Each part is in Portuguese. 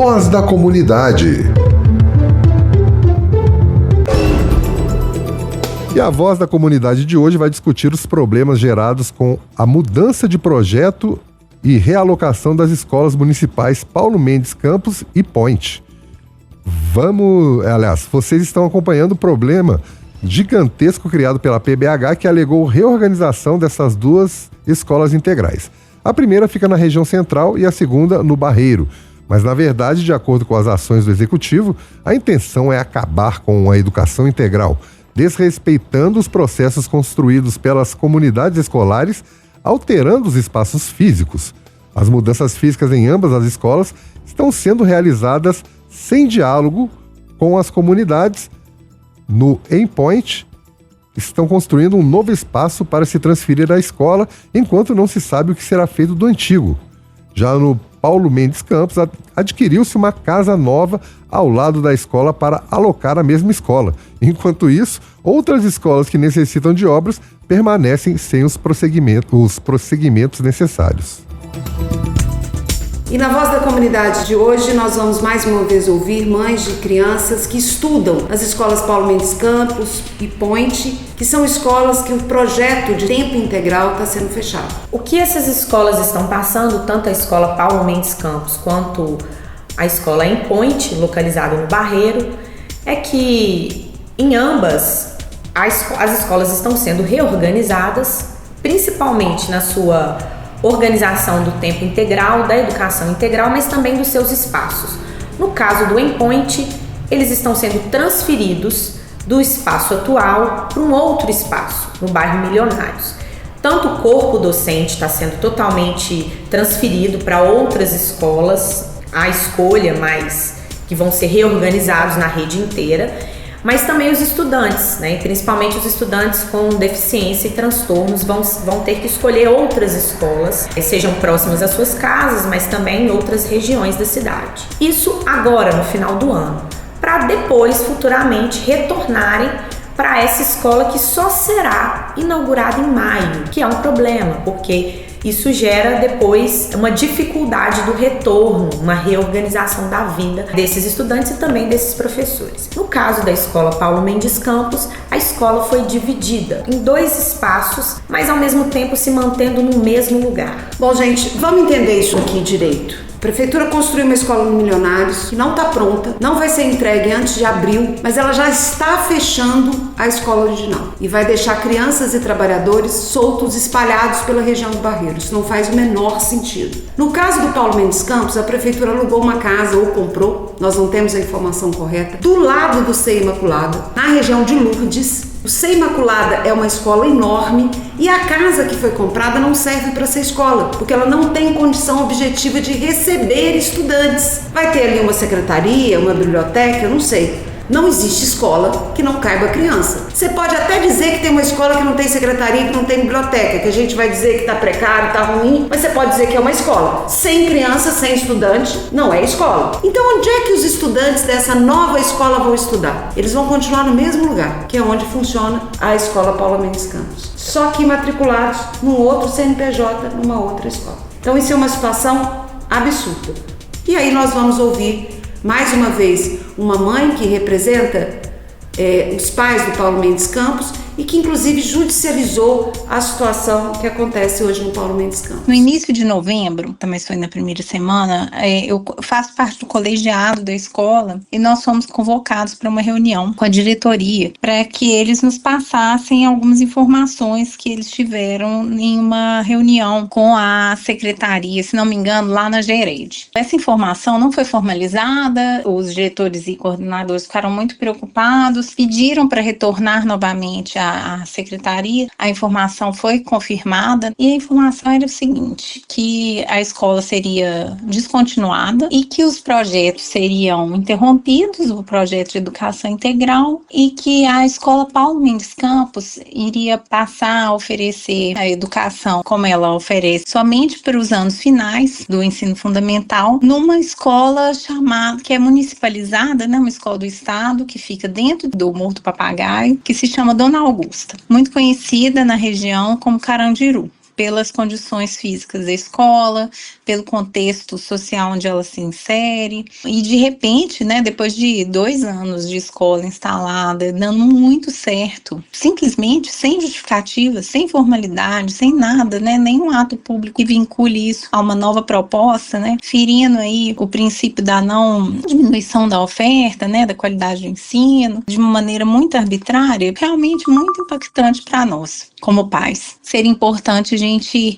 Voz da Comunidade. E a Voz da Comunidade de hoje vai discutir os problemas gerados com a mudança de projeto e realocação das escolas municipais Paulo Mendes Campos e Point. Vocês estão acompanhando o problema gigantesco criado pela PBH, que alegou reorganização dessas duas escolas integrais. A primeira fica na região central e a segunda no Barreiro. Mas, na verdade, de acordo com as ações do Executivo, a intenção é acabar com a educação integral, desrespeitando os processos construídos pelas comunidades escolares, alterando os espaços físicos. As mudanças físicas em ambas as escolas estão sendo realizadas sem diálogo com as comunidades. No Endpoint, estão construindo um novo espaço para se transferir à escola, enquanto não se sabe o que será feito do antigo. Já no Paulo Mendes Campos, adquiriu-se uma casa nova ao lado da escola para alocar a mesma escola. Enquanto isso, outras escolas que necessitam de obras permanecem sem os prosseguimentos necessários. E na Voz da Comunidade de hoje, nós vamos mais uma vez ouvir mães de crianças que estudam as escolas Paulo Mendes Campos e Point, que são escolas que o projeto de tempo integral está sendo fechado. O que essas escolas estão passando, tanto a escola Paulo Mendes Campos quanto a escola Endpoint, localizada no Barreiro, é que em ambas as escolas estão sendo reorganizadas, principalmente na sua organização do tempo integral, da educação integral, mas também dos seus espaços. No caso do Endpoint, eles estão sendo transferidos do espaço atual para um outro espaço, no bairro Milionários. Tanto o corpo docente está sendo totalmente transferido para outras escolas, à escolha, mas que vão ser reorganizados na rede inteira, mas também os estudantes, né? Principalmente os estudantes com deficiência e transtornos vão ter que escolher outras escolas, sejam próximas às suas casas, mas também em outras regiões da cidade. Isso agora, no final do ano, para depois, futuramente, retornarem para essa escola que só será inaugurada em maio, que é um problema, porque isso gera depois uma dificuldade do retorno, uma reorganização da vida desses estudantes e também desses professores. No caso da escola Paulo Mendes Campos, a escola foi dividida em dois espaços, mas ao mesmo tempo se mantendo no mesmo lugar. Bom, gente, vamos entender isso aqui direito. A prefeitura construiu uma escola no Milionários que não está pronta, não vai ser entregue antes de abril, mas ela já está fechando a escola original e vai deixar crianças e trabalhadores soltos, espalhados pela região do Barreiro. Isso não faz o menor sentido. No caso do Paulo Mendes Campos, a prefeitura alugou uma casa ou comprou, nós não temos a informação correta, do lado do CEI Imaculada, na região de Lourdes. O CEI Imaculada é uma escola enorme e a casa que foi comprada não serve para essa escola, porque ela não tem condição objetiva de receber estudantes. Vai ter ali uma secretaria, uma biblioteca, eu não sei. Não existe escola que não caiba criança. Você pode até dizer que tem uma escola que não tem secretaria, que não tem biblioteca, que a gente vai dizer que está precário, está ruim, mas você pode dizer que é uma escola. Sem criança, sem estudante, não é escola. Então onde é que os estudantes dessa nova escola vão estudar? Eles vão continuar no mesmo lugar, que é onde funciona a escola Paulo Mendes Campos. Só que matriculados num outro CNPJ, numa outra escola. Então isso é uma situação absurda. E aí nós vamos ouvir mais uma vez uma mãe que representa os pais do Paulo Mendes Campos e que inclusive judicializou a situação que acontece hoje no Paulo Mendes Campos. No início de novembro, também foi na primeira semana, eu faço parte do colegiado da escola e nós fomos convocados para uma reunião com a diretoria para que eles nos passassem algumas informações que eles tiveram em uma reunião com a secretaria, se não me engano, lá na Gered. Essa informação não foi formalizada, os diretores e coordenadores ficaram muito preocupados, pediram para retornar novamente à secretaria. A informação foi confirmada e a informação era o seguinte, que a escola seria descontinuada e que os projetos seriam interrompidos, o projeto de educação integral, e que a escola Paulo Mendes Campos iria passar a oferecer a educação como ela oferece somente para os anos finais do ensino fundamental, numa escola chamada, que é municipalizada, né, uma escola do estado que fica dentro do Morro do Papagaio, que se chama Dona Augusta, muito conhecida na região como Carandiru. pelas condições físicas da escola, pelo contexto social onde ela se insere. E de repente, né, depois de 2 anos de escola instalada, dando muito certo, simplesmente sem justificativa, sem formalidade, sem nada, né, nenhum ato público que vincule isso a uma nova proposta, né, ferindo aí o princípio da não diminuição da oferta, né, da qualidade do ensino, de uma maneira muito arbitrária, realmente muito impactante para nós, como pais. Seria importante a gente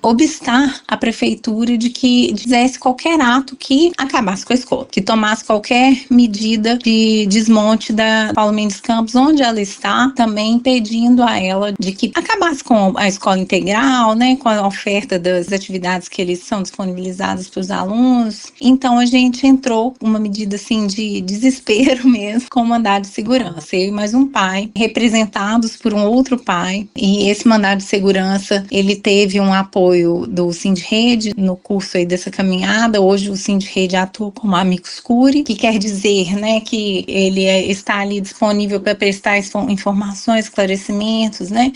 obstar a prefeitura de que fizesse qualquer ato que acabasse com a escola, que tomasse qualquer medida de desmonte da Paulo Mendes Campos, onde ela está, também pedindo a ela de que acabasse com a escola integral, né, com a oferta das atividades que eles são disponibilizadas para os alunos. Então a gente entrou uma medida assim de desespero mesmo, com o mandado de segurança. Eu e mais um pai, representados por um outro pai, e esse mandado de segurança, ele teve um apoio do Sindrede no curso aí dessa caminhada. Hoje o Sindrede atua como amicus curiae, que quer dizer, né, que ele está ali disponível para prestar informações, esclarecimentos, né,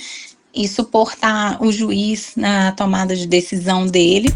e suportar o juiz na tomada de decisão dele.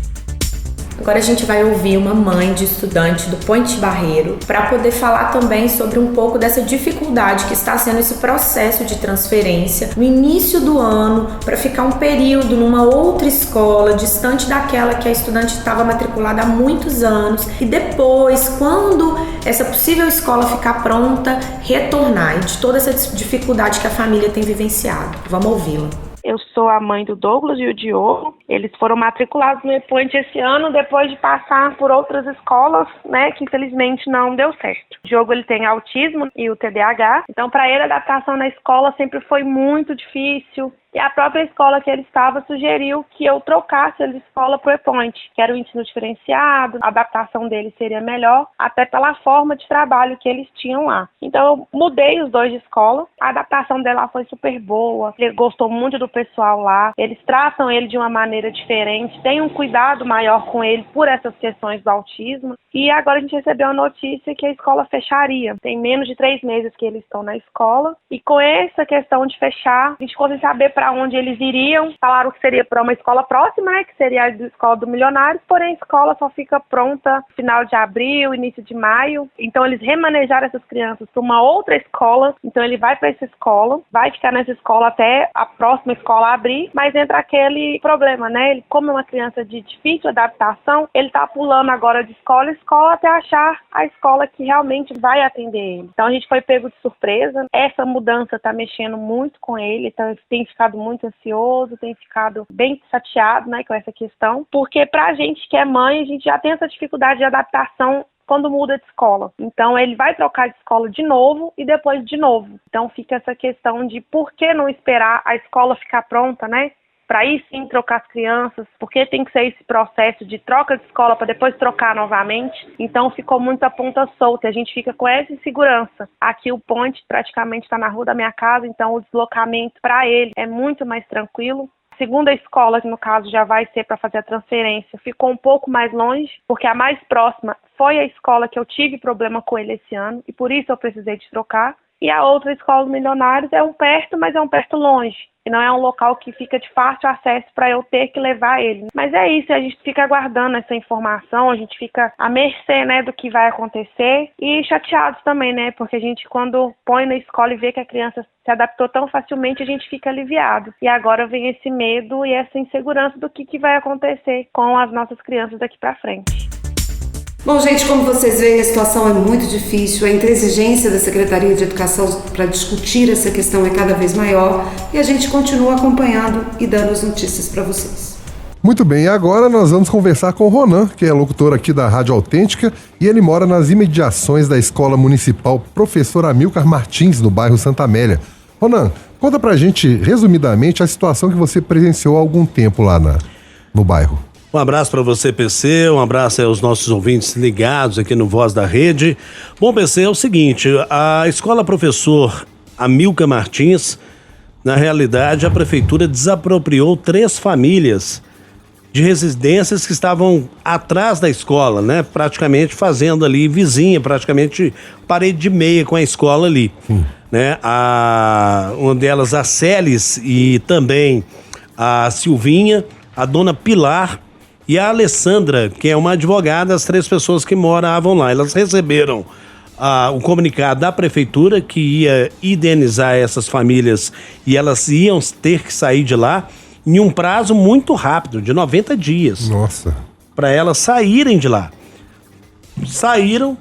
Agora a gente vai ouvir uma mãe de estudante do Point Barreiro para poder falar também sobre um pouco dessa dificuldade que está sendo esse processo de transferência no início do ano para ficar um período numa outra escola distante daquela que a estudante estava matriculada há muitos anos e depois, quando essa possível escola ficar pronta, retornar, e de toda essa dificuldade que a família tem vivenciado. Vamos ouvi-la. Eu sou a mãe do Douglas e o Diogo. Eles foram matriculados no EPOINT esse ano, depois de passar por outras escolas, né, que infelizmente não deu certo. O Diogo, ele tem autismo e o TDAH, então para ele a adaptação na escola sempre foi muito difícil. E a própria escola que ele estava sugeriu que eu trocasse ele de escola para o EPOINT, que era o ensino diferenciado, a adaptação dele seria melhor, até pela forma de trabalho que eles tinham lá. Então eu mudei os dois de escola, a adaptação dela foi super boa, ele gostou muito do pessoal lá, eles tratam ele de uma maneira diferente, tem um cuidado maior com ele por essas questões do autismo. E agora a gente recebeu a notícia que a escola fecharia. Tem menos de 3 meses que eles estão na escola, e com essa questão de fechar, a gente conseguiu saber para onde eles iriam. Falaram que seria para uma escola próxima, né, que seria a escola do Milionários, porém a escola só fica pronta no final de abril, início de maio. Então eles remanejaram essas crianças para uma outra escola, então ele vai para essa escola, vai ficar nessa escola até a próxima escola abrir, mas entra aquele problema, né, ele, como é uma criança de difícil adaptação, ele tá pulando agora de escola em escola até achar a escola que realmente vai atender ele. Então a gente foi pego de surpresa, essa mudança tá mexendo muito com ele, então ele tem ficado muito ansioso, tem ficado bem chateado, né, com essa questão, porque pra gente que é mãe, a gente já tem essa dificuldade de adaptação quando muda de escola. Então ele vai trocar de escola de novo e depois de novo. Então fica essa questão de por que não esperar a escola ficar pronta, né, para aí sim trocar as crianças, porque tem que ser esse processo de troca de escola para depois trocar novamente. Então ficou muita ponta solta, a gente fica com essa insegurança. Aqui o Point praticamente está na rua da minha casa, então o deslocamento para ele é muito mais tranquilo. A segunda escola, que no caso já vai ser para fazer a transferência, ficou um pouco mais longe, porque a mais próxima foi a escola que eu tive problema com ele esse ano, e por isso eu precisei de trocar. E a outra escola do Milionários é um perto, mas é um perto longe. E não é um local que fica de fácil acesso para eu ter que levar ele. Mas é isso, a gente fica aguardando essa informação, a gente fica à mercê, né, do que vai acontecer. E chateados também, né, porque a gente quando põe na escola e vê que a criança se adaptou tão facilmente, a gente fica aliviado. E agora vem esse medo e essa insegurança do que vai acontecer com as nossas crianças daqui para frente. Bom, gente, como vocês veem, a situação é muito difícil, a intransigência da Secretaria de Educação para discutir essa questão é cada vez maior e a gente continua acompanhando e dando as notícias para vocês. Muito bem, e agora nós vamos conversar com o Ronan, que é locutor aqui da Rádio Autêntica, e ele mora nas imediações da Escola Municipal Professor Amilcar Martins, no bairro Santa Amélia. Ronan, conta pra gente, resumidamente, a situação que você presenciou há algum tempo lá no bairro. Um abraço para você, PC, um abraço aos nossos ouvintes ligados aqui no Voz da Rede. Bom, PC, é o seguinte, a Escola Professor Amilcar Martins, na realidade, a Prefeitura desapropriou 3 famílias de residências que estavam atrás da escola, né? Praticamente fazendo ali vizinha, praticamente parede de meia com a escola ali, né? Uma delas, a Celes, e também a Silvinha. a dona Pilar e a Alessandra, que é uma advogada, as 3 pessoas que moravam lá. Elas receberam o comunicado da prefeitura que ia indenizar essas famílias e elas iam ter que sair de lá em um prazo muito rápido, de 90 dias. Nossa. Para elas saírem de lá. Saíram,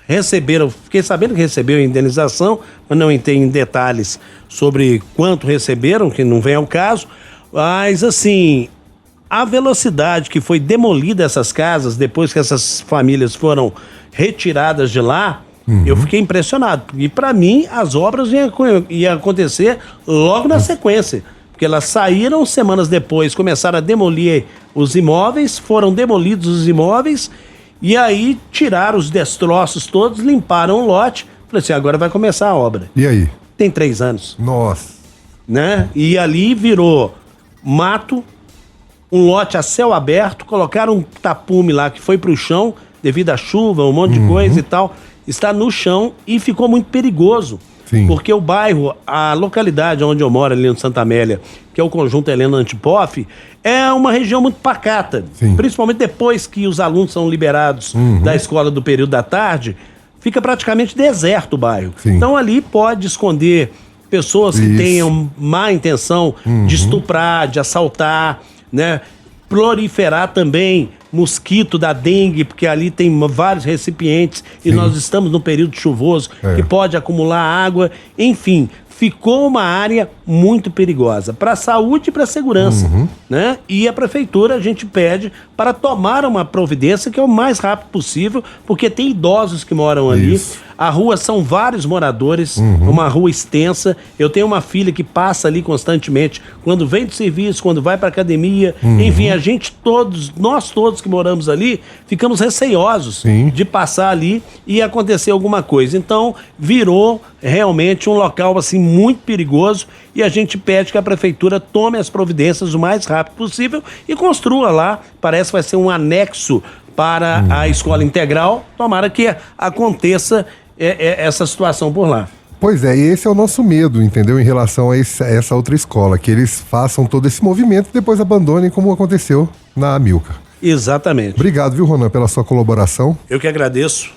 receberam, fiquei sabendo que recebeu a indenização, mas não entrei em detalhes sobre quanto receberam, que não vem ao caso, mas assim, a velocidade que foi demolida essas casas, depois que essas famílias foram retiradas de lá, eu fiquei impressionado. E para mim, as obras iam acontecer logo na sequência. Porque elas saíram, semanas depois, começaram a demolir os imóveis, foram demolidos os imóveis, e aí tiraram os destroços todos, limparam o lote. Falei assim, agora vai começar a obra. E aí? Tem 3 anos. Nossa. Né? E ali virou mato, um lote a céu aberto, colocaram um tapume lá que foi pro chão, devido à chuva, um monte de coisa e tal. Está no chão e ficou muito perigoso. Sim. Porque o bairro, a localidade onde eu moro, ali no Santa Amélia, que é o Conjunto Helena Antipoff, é uma região muito pacata. Sim. Principalmente depois que os alunos são liberados da escola do período da tarde, fica praticamente deserto o bairro. Sim. Então ali pode esconder pessoas que tenham má intenção de estuprar, de assaltar, né? Proliferar também mosquito da dengue, porque ali tem vários recipientes e nós estamos no período chuvoso que pode acumular água, enfim, ficou uma área muito perigosa para a saúde e para a segurança, né? E a prefeitura, a gente pede para tomar uma providência que é o mais rápido possível, porque tem idosos que moram ali. Isso. A rua são vários moradores, uma rua extensa. Eu tenho uma filha que passa ali constantemente, quando vem do serviço, quando vai para academia. Enfim, a gente todos, nós todos que moramos ali, ficamos receiosos de passar ali e acontecer alguma coisa. Então, virou realmente um local assim muito perigoso e a gente pede que a prefeitura tome as providências o mais rápido possível e construa lá. Parece que vai ser um anexo para a escola integral. Tomara que aconteça essa situação por lá. Pois é, e esse é o nosso medo, entendeu? Em relação a essa outra escola, que eles façam todo esse movimento e depois abandonem, como aconteceu na Amilcar. Exatamente. Obrigado, viu, Ronan, pela sua colaboração. Eu que agradeço.